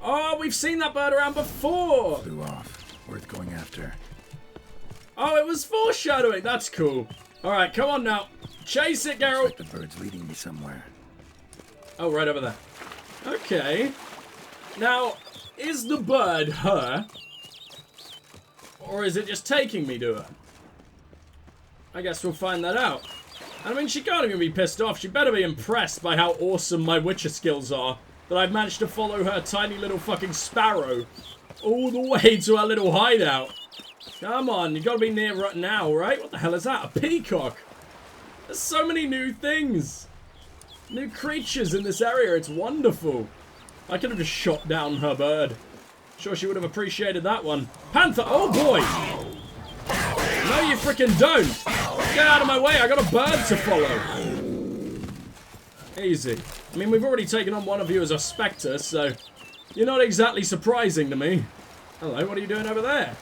Oh, we've seen that bird around before. Flew off. Worth going after. Oh, it was foreshadowing. That's cool. All right, come on now. Chase it, Geralt. Like the bird's leading me somewhere. Oh, right over there. Okay. Now, is the bird her? Or is it just taking me to her? I guess we'll find that out. I mean, she can't even be pissed off. She better be impressed by how awesome my Witcher skills are. That I've managed to follow her tiny little fucking sparrow all the way to her little hideout. Come on, you gotta be near right now, right? What the hell is that? A peacock? There's so many new things. New creatures in this area. It's wonderful. I could have just shot down her bird. Sure she would have appreciated that one. Panther! Oh boy! No, you freaking don't! Get out of my way, I got a bird to follow. Easy. I mean, we've already taken on one of you as a spectre, so you're not exactly surprising to me. Hello, what are you doing over there?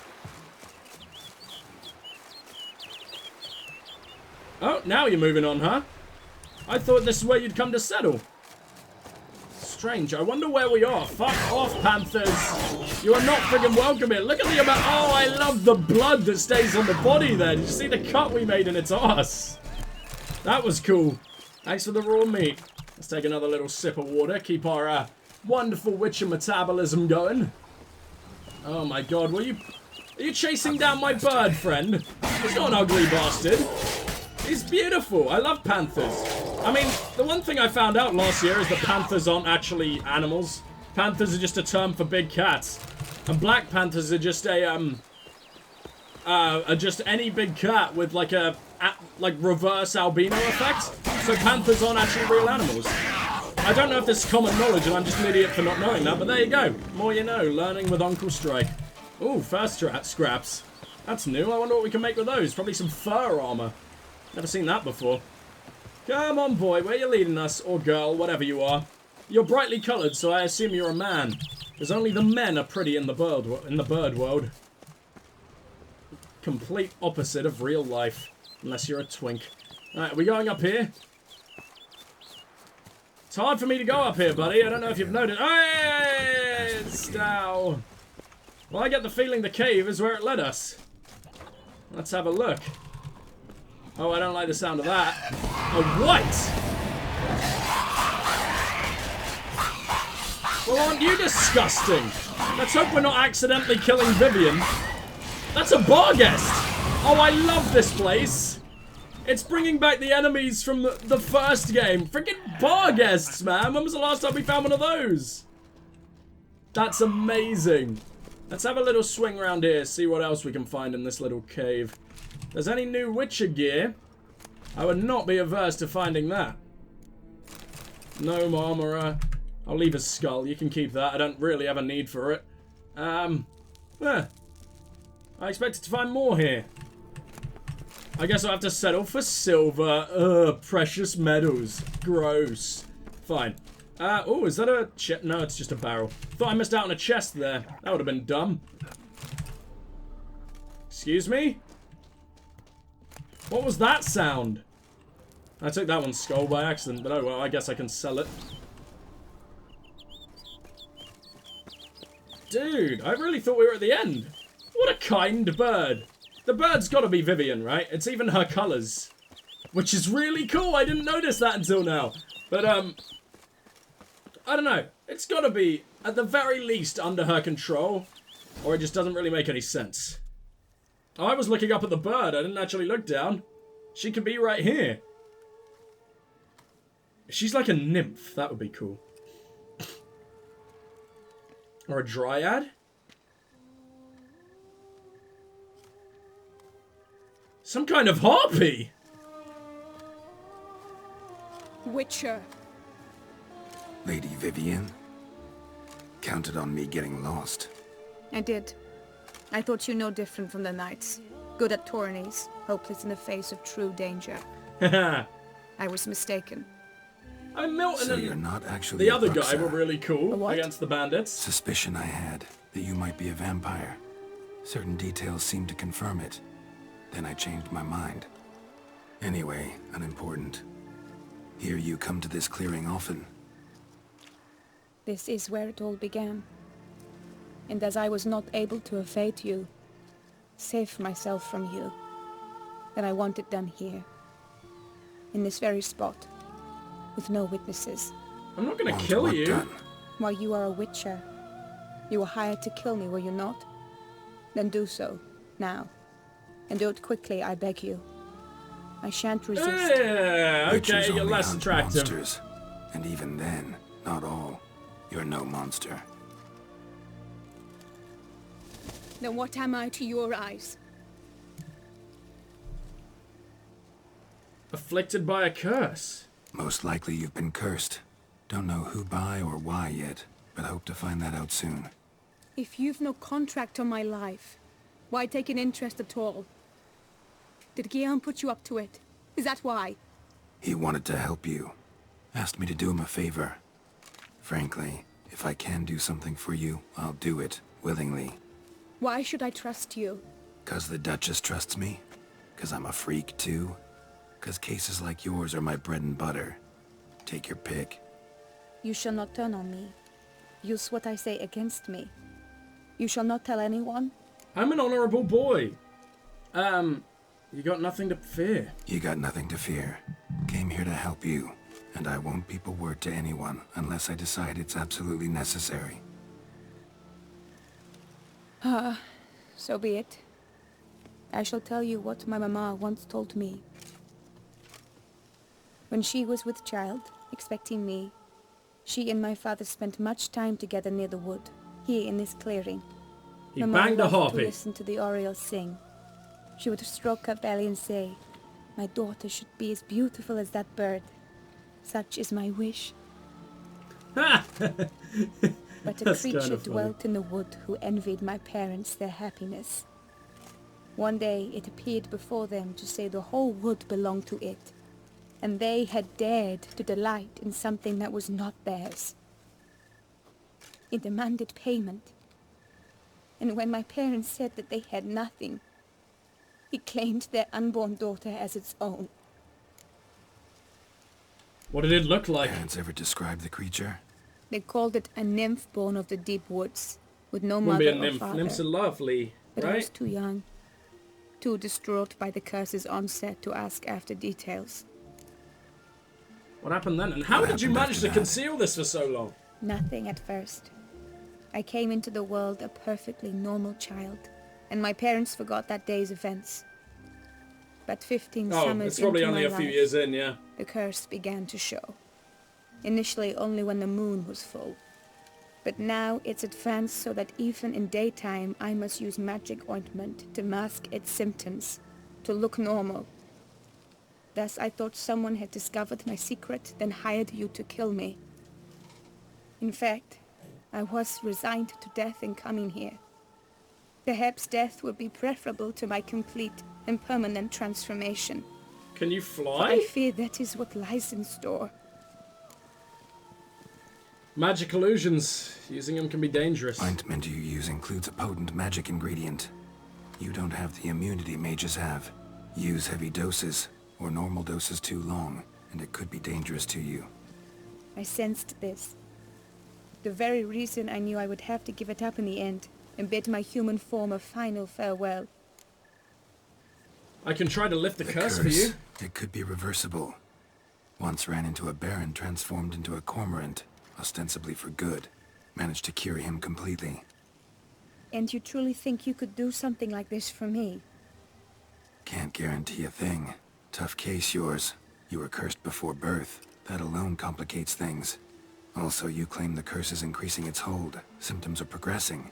Oh, now you're moving on, huh? I thought this is where you'd come to settle. Strange. I wonder where we are. Fuck off, Panthers. You are not friggin' welcome here. Look at the amount. Oh, I love the blood that stays on the body there. Did you see the cut we made in its arse? That was cool. Thanks for the raw meat. Let's take another little sip of water. Keep our wonderful Witcher metabolism going. Oh my god, are you chasing down my bird friend? He's not an ugly bastard. He's beautiful. I love panthers. I mean, the one thing I found out last year is that panthers aren't actually animals. Panthers are just a term for big cats. And black panthers are just just any big cat with like a reverse albino effect. So panthers aren't actually real animals. I don't know if this is common knowledge and I'm just an idiot for not knowing that, but there you go. More you know, learning with Uncle Strike. Ooh, fast scraps. That's new. I wonder what we can make with those. Probably some fur armor. Never seen that before. Come on, boy. Where you leading us? Or girl, whatever you are. You're brightly coloured, so I assume you're a man. Because only the men are pretty in the bird world. Complete opposite of real life. Unless you're a twink. Alright, are we going up here? It's hard for me to go up here, buddy. I don't know if you've noticed. Hey, it's down. Well, I get the feeling the cave is where it led us. Let's have a look. Oh, I don't like the sound of that. A what? Well, aren't you disgusting? Let's hope we're not accidentally killing Vivienne. That's a bar guest. Oh, I love this place. It's bringing back the enemies from the first game. Freaking bar guests, man. When was the last time we found one of those? That's amazing. Let's have a little swing around here, see what else we can find in this little cave. If there's any new Witcher gear, I would not be averse to finding that. No armorer. I'll leave a skull. You can keep that. I don't really have a need for it. I expected to find more here. I guess I'll have to settle for silver. Ugh, precious metals. Gross. Fine. Oh, is that a chest? No, it's just a barrel. Thought I missed out on a chest there. That would have been dumb. Excuse me? What was that sound? I took that one's skull by accident, but oh well, I guess I can sell it. Dude, I really thought we were at the end. What a kind bird. The bird's gotta be Vivienne, right? It's even her colours. Which is really cool. I didn't notice that until now. But, I don't know. It's gotta be, at the very least, under her control. Or it just doesn't really make any sense. Oh, I was looking up at the bird. I didn't actually look down. She could be right here. If she's like a nymph, that would be cool. Or a dryad? Some kind of harpy! Witcher. Lady Vivienne, counted on me getting lost. I did. I thought you no different from the knights. Good at tourneys, hopeless in the face of true danger. I was mistaken. I mean, Milton So and you're not actually the a other guy Bruxa. were really cool what? against the bandits. Suspicion I had that you might be a vampire. Certain details seemed to confirm it. Then I changed my mind. Anyway, unimportant. Here you come to this clearing often. This is where it all began. And as I was not able to evade you, save myself from you, then I want it done here. In this very spot. With no witnesses. I'm not gonna kill you. Done? Why, you are a witcher. You were hired to kill me, were you not? Then do so, now. And do it quickly, I beg you. I shan't resist. Yeah, Witchers okay, you're only less hunt attractive. monsters. And even then, not all. You're no monster. Then what am I to your eyes? Afflicted by a curse. Most likely you've been cursed. Don't know who by or why yet, but hope to find that out soon. If you've no contract on my life, why take an interest at all? Did Guillaume put you up to it? Is that why? He wanted to help you. Asked me to do him a favor. Frankly, if I can do something for you, I'll do it, willingly. Why should I trust you? 'Cause the Duchess trusts me? 'Cause I'm a freak, too? 'Cause cases like yours are my bread and butter. Take your pick. You shall not turn on me. Use what I say against me. You shall not tell anyone? I'm an honorable boy. You got nothing to fear. You got nothing to fear. Came here to help you, and I won't peep a word to anyone unless I decide it's absolutely necessary. So be it. I shall tell you what my mama once told me. When she was with child, expecting me, she and my father spent much time together near the wood, here in this clearing. He Mama banged a loved to harpy. listen to the orioles sing. She would stroke her belly and say, "My daughter should be as beautiful as that bird. Such is my wish." Ha! But a That's creature kinda funny. dwelt in the wood who envied my parents their happiness. One day it appeared before them to say the whole wood belonged to it, and they had dared to delight in something that was not theirs. It demanded payment, and when my parents said that they had nothing, it claimed their unborn daughter as its own. What did it look like? Parents ever describe the creature? They called it a nymph born of the deep woods, with no Wouldn't be mother a or nymph. father. Nymphs are lovely, But I was right? too young, too distraught by the curse's onset to ask after details. What happened then? And how What did you happened manage after to that? conceal this for so long? Nothing at first. I came into the world a perfectly normal child, and my parents forgot that day's events. But 15 Oh, summers it's probably into only my a few life, years in, yeah. the curse began to show. Initially only when the moon was full. But now it's advanced so that even in daytime I must use magic ointment to mask its symptoms, to look normal. Thus I thought someone had discovered my secret, then hired you to kill me. In fact, I was resigned to death in coming here. Perhaps death would be preferable to my complete and permanent transformation. Can you For fly? I fear that is what lies in store. Magic illusions. Using them can be dangerous. Ointment you use includes a potent magic ingredient. You don't have the immunity mages have. Use heavy doses, or normal doses too long, and it could be dangerous to you. I sensed this. The very reason I knew I would have to give it up in the end, and bid my human form a final farewell. I can try to lift the The curse for you. It could be reversible. Once ran into a baron transformed into a cormorant, ostensibly for good. Managed to cure him completely. And you truly think you could do something like this for me? Can't guarantee a thing. Tough case, yours. You were cursed before birth. That alone complicates things. Also, you claim the curse is increasing its hold. Symptoms are progressing.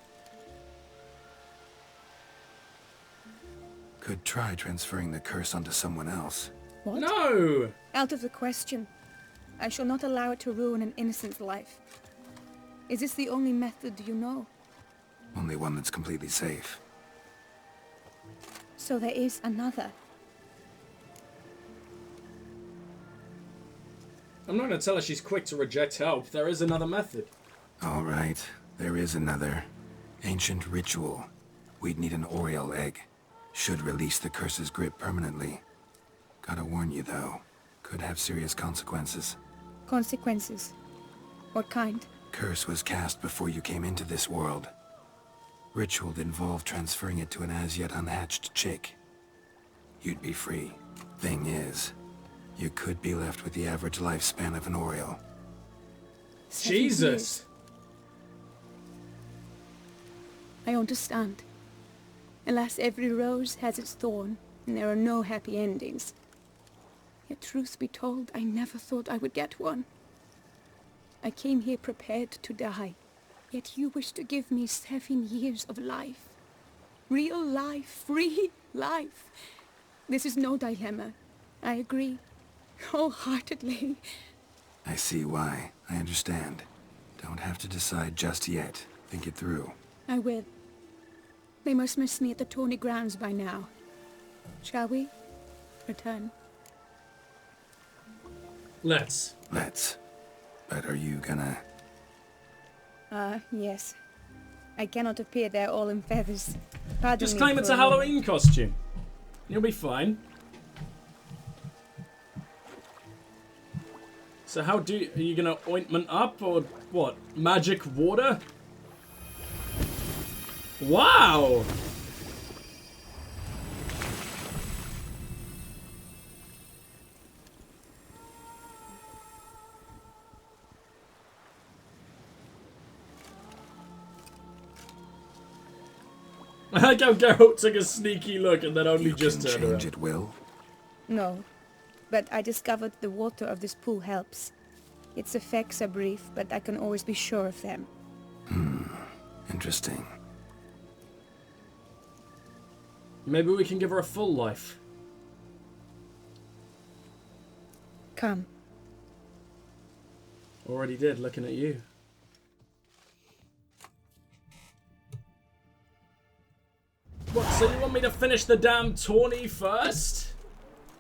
Could try transferring the curse onto someone else. What? No! Out of the question. I shall not allow it to ruin an innocent's life. Is this the only method you know? Only one that's completely safe. So there is another. I'm not going to tell her she's quick to reject help. There is another method. All right, there is another. Ancient ritual. We'd need an Oriole egg. Should release the curse's grip permanently. Gotta warn you, though. Could have serious consequences. Consequences? What kind? Curse was cast before you came into this world. Ritual involved transferring it to an as-yet unhatched chick. You'd be free. Thing is, you could be left with the average lifespan of an Oriole. 7 Jesus. years. I understand. Alas, every rose has its thorn, and there are no happy endings. Yet truth be told, I never thought I would get one. I came here prepared to die, yet you wish to give me 7 years of life. Real life, free life. This is no dilemma. I agree, wholeheartedly. I see why. I understand. Don't have to decide just yet. Think it through. I will. They must miss me at the tourney grounds by now. Shall we? Return. Let's. But are you gonna... Yes. I cannot appear there all in feathers. Pardon Just me claim it's for a Halloween costume. You'll be fine. So how are you gonna ointment up or what? Magic water? Wow! I like how Geralt took a sneaky look and then only You just can turned change around. it, Will? No, but I discovered the water of this pool helps. Its effects are brief, but I can always be sure of them. Interesting. Maybe we can give her a full life. Come. Already did, looking at you. What, so you want me to finish the damn tourney first?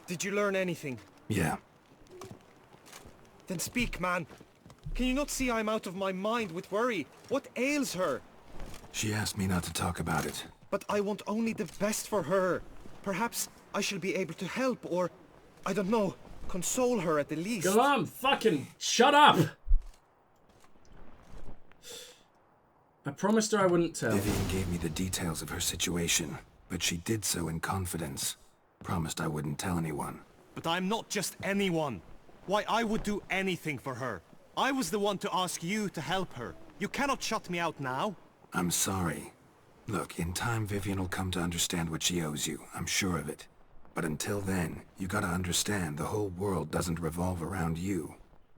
Did you learn anything? Yeah. Then speak, man. Can you not see I'm out of my mind with worry? What ails her? She asked me not to talk about it. But I want only the best for her. Perhaps I shall be able to help or, I don't know, console her at the least. Go on, fucking shut up! I promised her I wouldn't tell. Vivienne gave me the details of her situation, but she did so in confidence. Promised I wouldn't tell anyone. But I'm not just anyone. Why, I would do anything for her. I was the one to ask you to help her. You cannot shut me out now. I'm sorry. Look, in time Vivienne will come to understand what she owes you. I'm sure of it. But until then, you gotta understand the whole world doesn't revolve around you.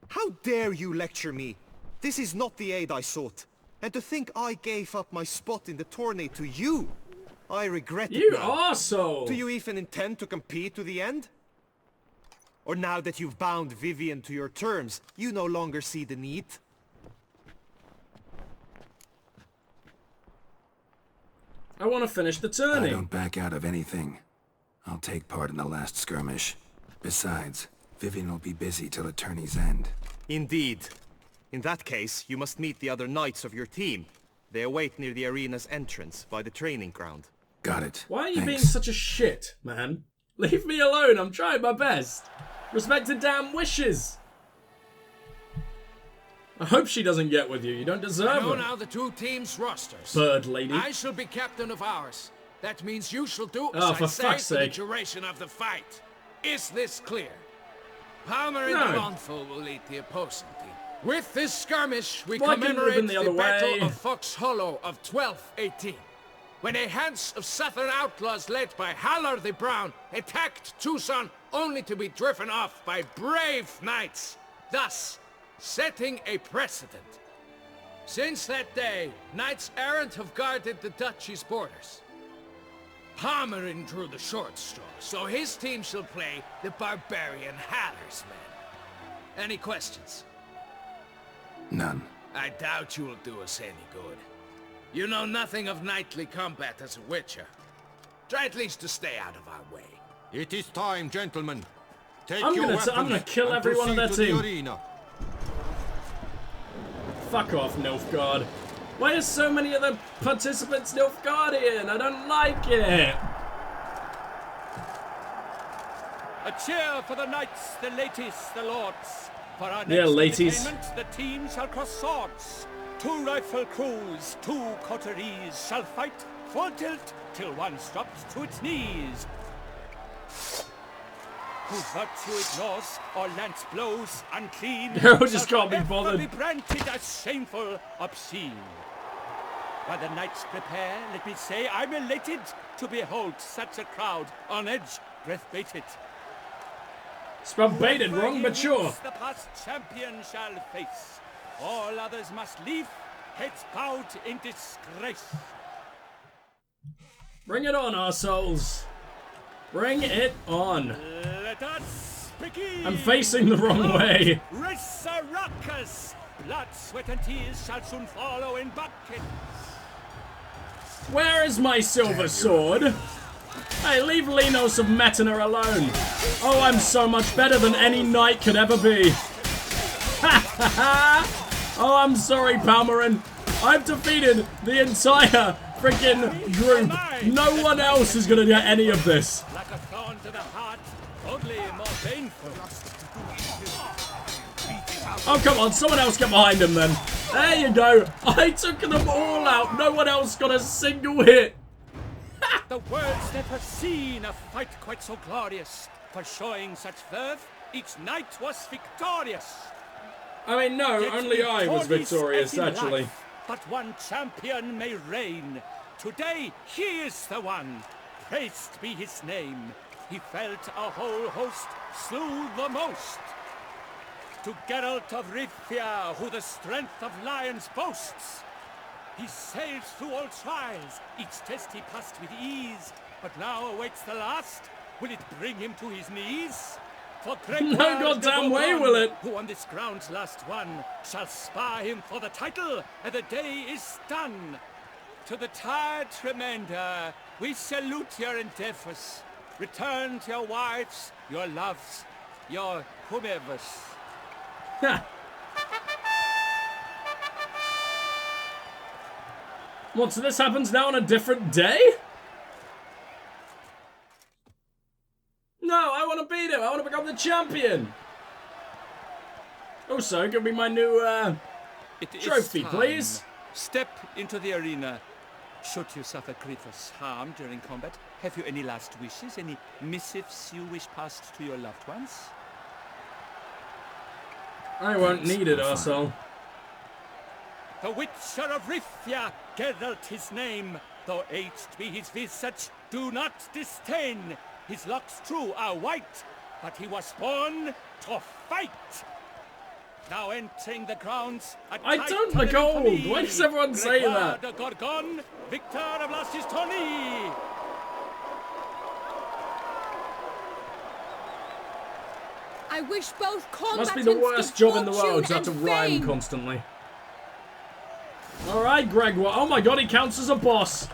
How dare you lecture me? This is not the aid I sought. And to think I gave up my spot in the tourney to you. I regret it You now. arsehole! Do you even intend to compete to the end? Or now that you've bound Vivienne to your terms, you no longer see the need? I want to finish the I tourney. don't back out of anything. I'll take part in the last skirmish. Besides, Vivienne will be busy till the tourney's end. Indeed. In that case, you must meet the other knights of your team. They await near the arena's entrance, by the training ground. Got it. Why are you being Thanks. such a shit, man? Leave me alone, I'm trying my best. Respect her damn wishes. I hope she doesn't get with you. You don't I deserve know her. now the two teams' rosters. Bird lady. I shall be captain of ours. That means you shall do as Oh, I for say fuck's for the sake. duration of the fight. Is this clear? Palmer and No. Alonfo will lead the opposing team. With this skirmish, we Why couldn't it have commemorate been the, the other Battle way? of Fox Hollow of 1218, when a hands of southern outlaws led by Haller the Brown attacked Toussaint only to be driven off by brave knights, thus setting a precedent. Since that day, knights errant have guarded the duchy's borders. Palmerin drew the short straw, so his team shall play the barbarian Haller's men. Any questions? None. I doubt you will do us any good. You know nothing of knightly combat as a witcher. Try at least to stay out of our way. It is time, gentlemen. Take I'm your gonna weapons kill and every one of proceed their to team. the arena. Fuck off, Nilfgaard. Why are so many of the participants Nilfgaardian? I don't like it. A cheer for the knights, the ladies, the lords. For our Yeah, next ladies. entertainment, the team shall cross swords. 2 rifle crews, 2 coteries shall fight full tilt till one drops to its knees. Whose virtue ignores or lance blows unclean, Geralt just can't be shall bothered. be branded as shameful, obscene. While the knights prepare, let me say I'm elated to behold such a crowd on edge, breath baited. Spelled baited wrong, but sure. The past champion shall face. All others must leave, heads bowed in disgrace. Bring it on, our souls. Bring it on. Let us begin. I'm facing the wrong way. Race a ruckus. Blood, sweat, and tears shall soon follow in buckets. Where is my silver sword? Hey, leave Linos of Metina alone. Oh, I'm so much better than any knight could ever be. Ha ha ha! Oh, I'm sorry, Palmerin. I've defeated the entire freaking group. No one else is gonna get any of this. Like a thorn to the heart, only more painful. Oh, come on, someone else get behind him then. There you go. I took them all out. No one else got a single hit. The world's never seen a fight quite so glorious. For showing such verve, each knight was victorious. I mean, no, Yet only I was victorious victorious, as in actually. life, but one champion may reign. Today, he is the one. Praised be his name. He felt a whole host, slew the most. To Geralt of Rivia, who the strength of lions boasts. He sailed through all trials, each test he passed with ease. But now awaits the last. Will it bring him to his knees? For No goddamn way will it. Who on this ground's last won, shall spar him for the title, and the day is done. To the tired Tremender, we salute your endeavors. Return to your wives, your loves, your whomevers. Ha. What, so this happens now on a different day? No, I want to beat him. I want to become the champion. Also, give me my new It is trophy, time. please. Step into the arena. Should you suffer grievous harm during combat, have you any last wishes? Any missives you wish passed to your loved ones? I won't need it, arsehole. The Witcher of Rivia, Geralt his name. Though aged be his visage, do not disdain. His locks true are white, but he was born to fight. Now entering the grounds, I don't like old. Why does everyone say that? De Gorgon, victor of last his tourney. I wish both combatants Must be the worst good job in the fortune world to have to and rhyme fame. constantly. Alright, Greg. Well, oh my god, he counts as a boss.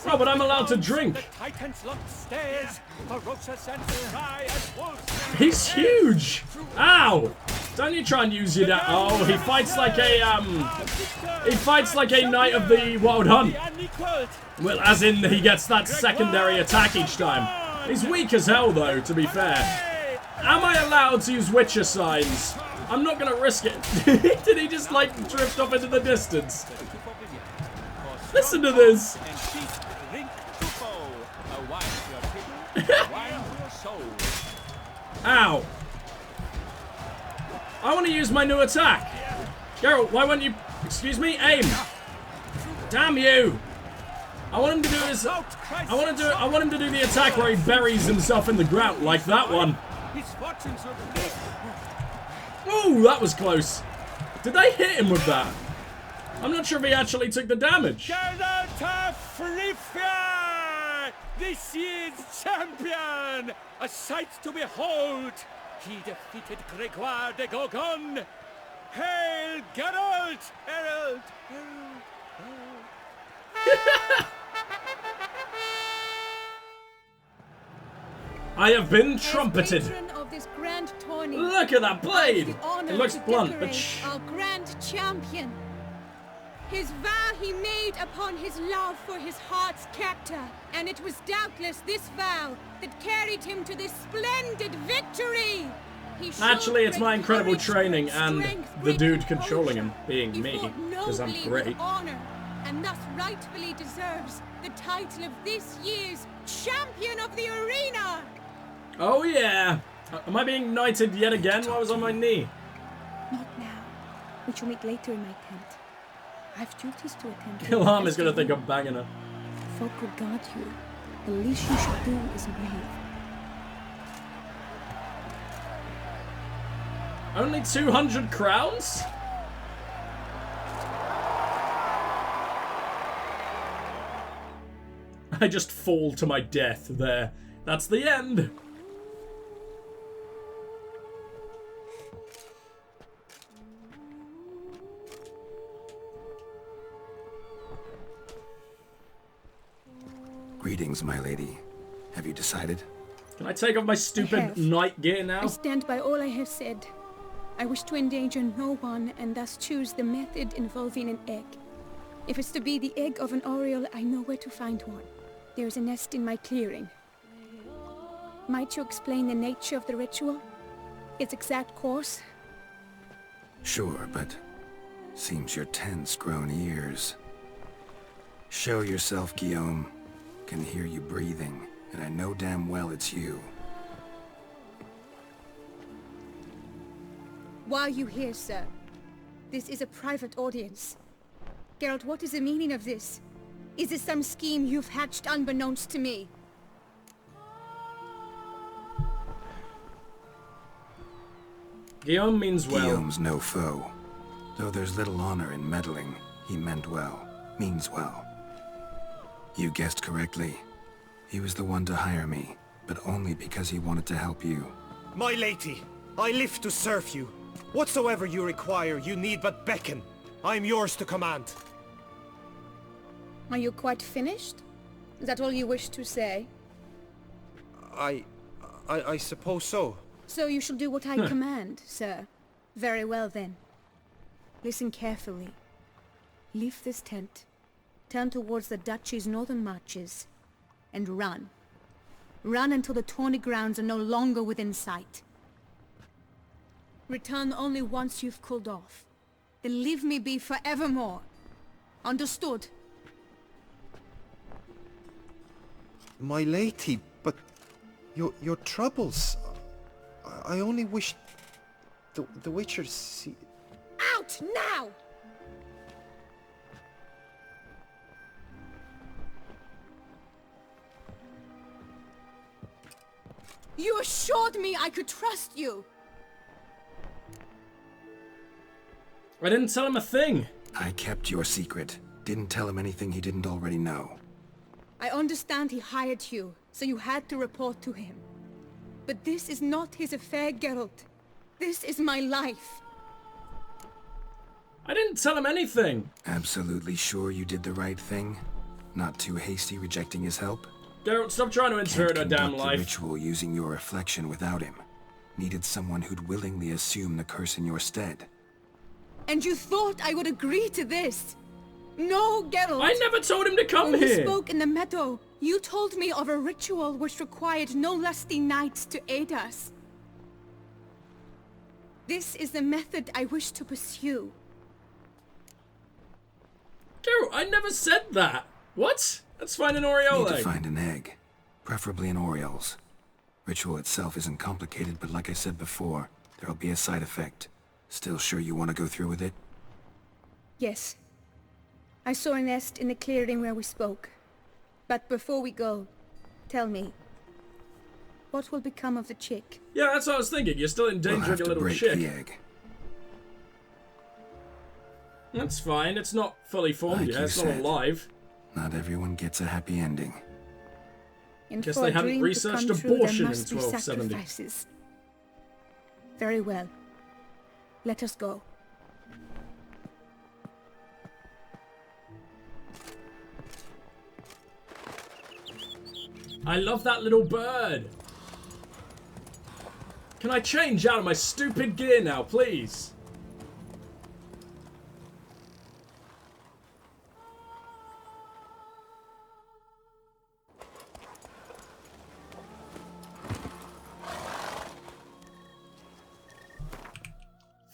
Oh, but I'm allowed to drink. The Titans locked stairs, ferocious and dry as wolves. He's huge. Ow! Don't you try and use your oh, he fights like a he fights like a knight of the Wild Hunt. Well, as in he gets that secondary attack each time. He's weak as hell though, to be fair. Am I allowed to use Witcher signs? I'm not gonna risk it. Did he just like drift off into the distance? Listen to this. Ow. I want to use my new attack. Geralt, why won't you... Excuse me? Aim. Damn you. I want him to do his... I want him to do the attack where he buries himself in the ground, like that one. Ooh, that was close. Did they hit him with that? I'm not sure if he actually took the damage. Geralt of Rivia! This year's champion! A sight to behold! He defeated Gregoire de Gorgon! Hail Geralt! Herald! I have been trumpeted. As patron of this grand tourney, Look at that blade. I have the honor It looks to blunt, but decorate our grand champion. His vow he made upon his love for his heart's captor, and it was doubtless this vow that carried him to this splendid victory. Actually, it's my incredible training and the dude controlling him being me, because I'm great. Honor, and thus rightfully deserves the title of this year's Champion of the Arena! Oh yeah! Am I being knighted yet again while I was on my knee? Not now. We shall meet later in my tent. I've duties to attend to. Ilham is gonna think I'm banging her. Folk will guard you. The least you should do is brave. Only 200 crowns? I just fall to my death there. That's the end. Greetings, my lady. Have you decided? Can I take off my stupid night gear now? I stand by all I have said. I wish to endanger no one and thus choose the method involving an egg. If it's to be the egg of an oriole, I know where to find one. There is a nest in my clearing. Might you explain the nature of the ritual? Its exact course? Sure, but seems you're tense, grown ears. Show yourself, Guillaume. Can hear you breathing, and I know damn well it's you. Why are you here, sir? This is a private audience. Geralt, what is the meaning of this? Is this some scheme you've hatched unbeknownst to me? Guillaume means well. Guillaume's no foe. Though there's little honor in meddling, he meant well, means well. You guessed correctly. He was the one to hire me, but only because he wanted to help you. My lady, I live to serve you. Whatsoever you require, you need but beckon. I am yours to command. Are you quite finished? Is that all you wish to say? I suppose so. So you shall do what I command, sir. Very well then. Listen carefully. Leave this tent. Turn towards the duchy's northern marches. And run. Run until the tawny grounds are no longer within sight. Return only once you've cooled off. Then leave me be forevermore. Understood? My lady, but your troubles. I only wish the Witcher see. Out now! You assured me I could trust you! I didn't tell him a thing. I kept your secret. Didn't tell him anything he didn't already know. I understand he hired you, so you had to report to him. But this is not his affair, Geralt. This is my life. I didn't tell him anything. Absolutely sure you did the right thing? Not too hasty rejecting his help? Geralt, stop trying to interfere in Can't our damn conduct the life. ritual using your reflection without him. Needed someone who'd willingly assume the curse in your stead. And you thought I would agree to this? No, Geralt! I never told him to come when here. we spoke in the meadow, you told me of a ritual which required no lusty knights to aid us. This is the method I wish to pursue. Geralt, I never said that. What? Let's find an Oriole Need to egg. find an egg. Preferably an Oriole's. Ritual itself isn't complicated, but like I said before, there'll be a side effect. Still sure you want to go through with it? Yes. I saw a nest in the clearing where we spoke. But before we go, tell me, what will become of the chick? Yeah, that's what I was thinking. You're still We'll endangering have a to little break chick. the egg. That's fine. It's not fully formed Like yet. you It's not said. alive. Not everyone gets a happy ending. And Guess for they a haven't dream to researched come true, there abortion in must be 1270. sacrifices. Very well. Let us go. I love that little bird. Can I change out of my stupid gear now, please?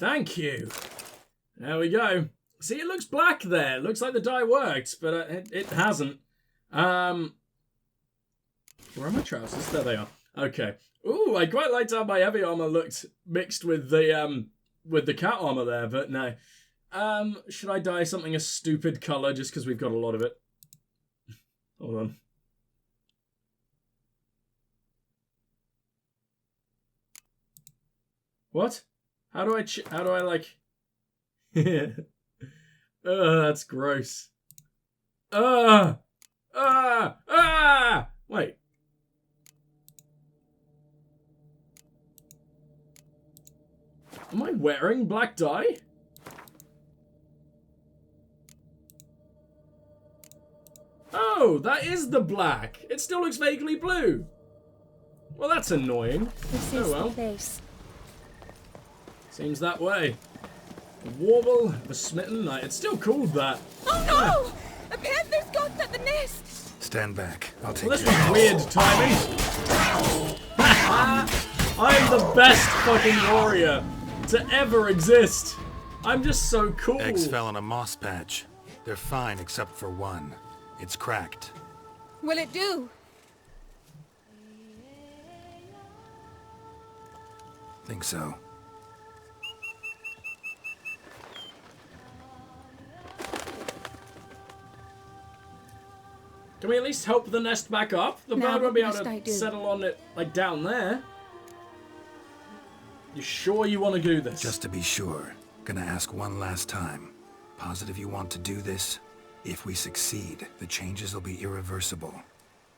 Thank you. There we go. See, it looks black there. It looks like the dye worked, but it hasn't. Where are my trousers? There they are. Okay. Ooh, I quite liked how my heavy armor looked mixed with the cat armor there, but no. Should I dye something a stupid color just because we've got a lot of it? Hold on. What? How do I like... that's gross. Wait. Am I wearing black dye? Oh, that is the black. It still looks vaguely blue. Well, that's annoying. This is the place. Seems that way. A warble of a smitten knight. It's still called that. Oh no! A panther's got at the nest! Stand back. I'll take Well, this your... was weird timing. I'm the best fucking warrior to ever exist. I'm just so cool. Eggs fell on a moss patch. They're fine except for one. It's cracked. Will it do? Think so. Can we at least help the nest back up? The Now bird won't be able what must I to do? settle on it, like, down there. You sure you want to do this? Just to be sure, gonna ask one last time. Positive you want to do this? If we succeed, the changes will be irreversible.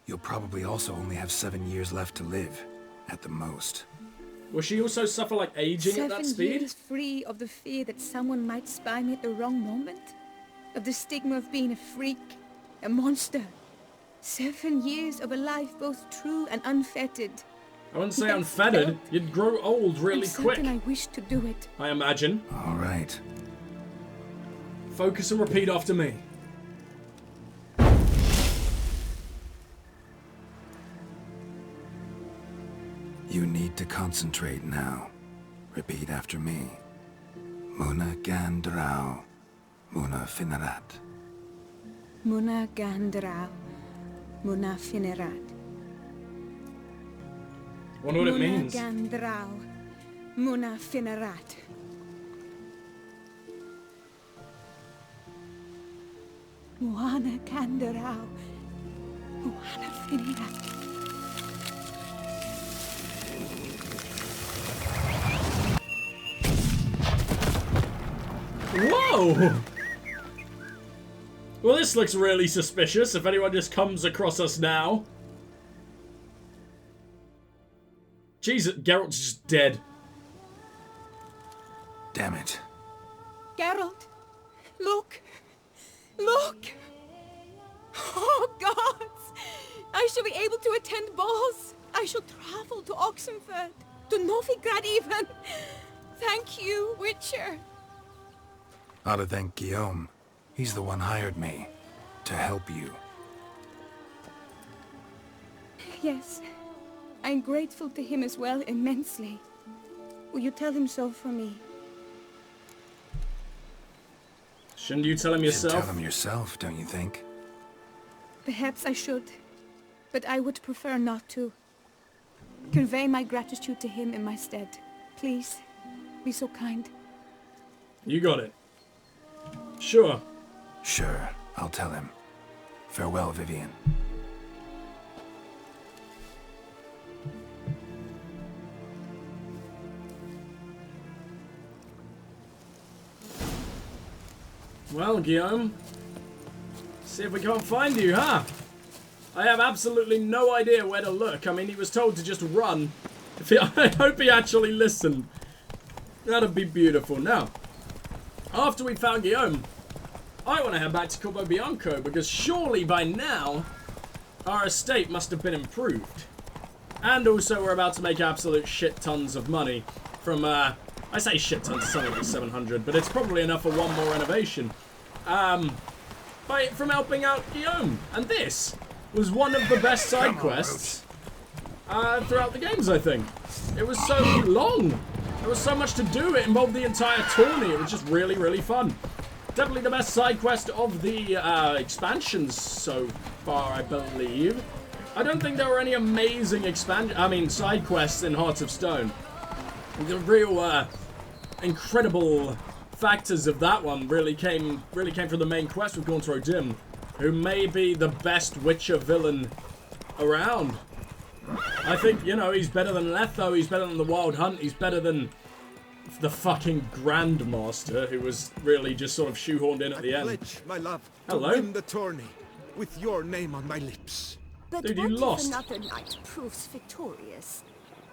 You'll probably also only have 7 years left to live, at the most. Will she also suffer, like, aging at that 7 speed? years free of the fear that someone might spy me at the wrong moment? Of the stigma of being a freak, a monster? 7 years of a life both true and unfettered. I wouldn't say Yes, unfettered. Geralt. You'd grow old really I'm quick, certain I wish to do it. I imagine. All right. Focus and repeat after me. You need to concentrate now. Repeat after me. Muna Gandrau. Muna Finerat. Muna Gandrau. Muna Finerat. Wonder what it means. Muna Gandrau. Muna Finerat. Muana Gandrau. Muana Finerat. Whoa! Well, this looks really suspicious if anyone just comes across us now. Jesus, Geralt's just dead. Damn it. Geralt, look! Look! Oh, gods! I shall be able to attend balls. I shall travel to Oxenford, to Novigrad even. Thank you, Witcher. Ought to thank Guillaume. He's the one hired me. To help you. Yes, I'm grateful to him as well, immensely. Will you tell him so for me? Shouldn't you tell him You should yourself? tell him yourself, don't you think? Perhaps I should, but I would prefer not to. Convey my gratitude to him in my stead. Please, be so kind. You got it. Sure. Sure, I'll tell him. Farewell, Vivienne. Well, Guillaume, see if we can't find you, huh? I have absolutely no idea where to look. I mean, he was told to just run. I hope he actually listened. That'd be beautiful. Now, after we found Guillaume, I want to head back to Corvo Bianco, because surely by now, our estate must have been improved. And also, we're about to make absolute shit tons of money from, I say shit tons, something like 700, but it's probably enough for one more renovation. From helping out Guillaume. And this was one of the best side quests throughout the games, I think. It was so long. There was so much to do. It involved the entire tourney. It was just really, really fun. Definitely the best side quest of the expansions so far, I believe. I don't think there were any amazing side quests in Hearts of Stone. The real incredible factors of that one really came from the main quest with Gaunter O'Dim, who may be the best Witcher villain around. I think, you know, he's better than Letho, he's better than the Wild Hunt, he's better than the fucking Grandmaster, who was really just sort of shoehorned in at the end. Pledge, my love, Hello? to win the tourney with your name on my lips. But Dude, you what lost. if another knight proves victorious?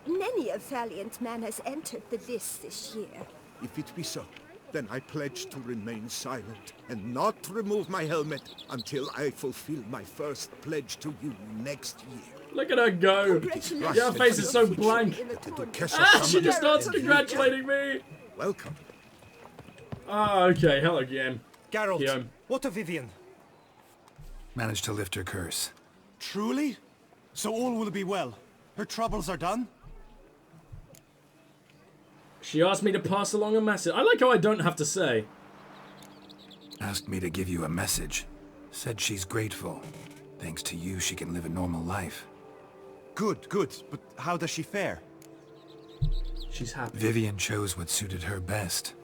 Many a valiant man has entered the list this year. If it be so, then I pledge to remain silent and not remove my helmet until I fulfill my first pledge to you next year. Look at her go. Congratulations Your face is so on your blank. victory in the And to tournament. Kesha Ah, she summon just starts and you- congratulating me. Welcome. Oh, okay. Hello, game. Geralt, Guillaume. what of Vivienne? Managed to lift her curse. Truly? So all will be well. Her troubles are done? She asked me to pass along a message. I like how I don't have to say. Asked me to give you a message. Said she's grateful. Thanks to you, she can live a normal life. Good, good. But how does she fare? She's happy. Vivienne chose what suited her best.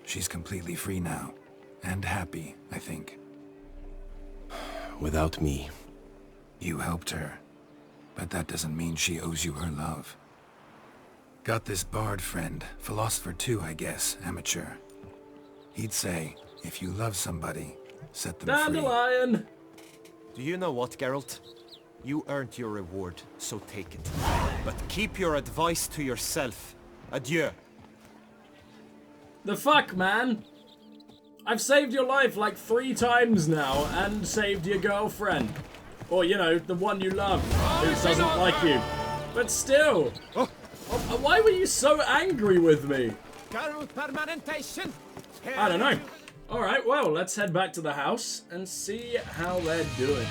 She's completely free now. And happy, I think. Without me. You helped her. But that doesn't mean she owes you her love. Got this bard friend, philosopher too, I guess, amateur. He'd say, if you love somebody, set them free. Dandelion! Do you know what, Geralt? You earned your reward, so take it. But keep your advice to yourself. Adieu. The fuck, man? I've saved your life like 3 times now, and saved your girlfriend. Or, you know, the one you love, who doesn't like you. But still! Why were you so angry with me? I don't know. Alright, well, let's head back to the house and see how they're doing.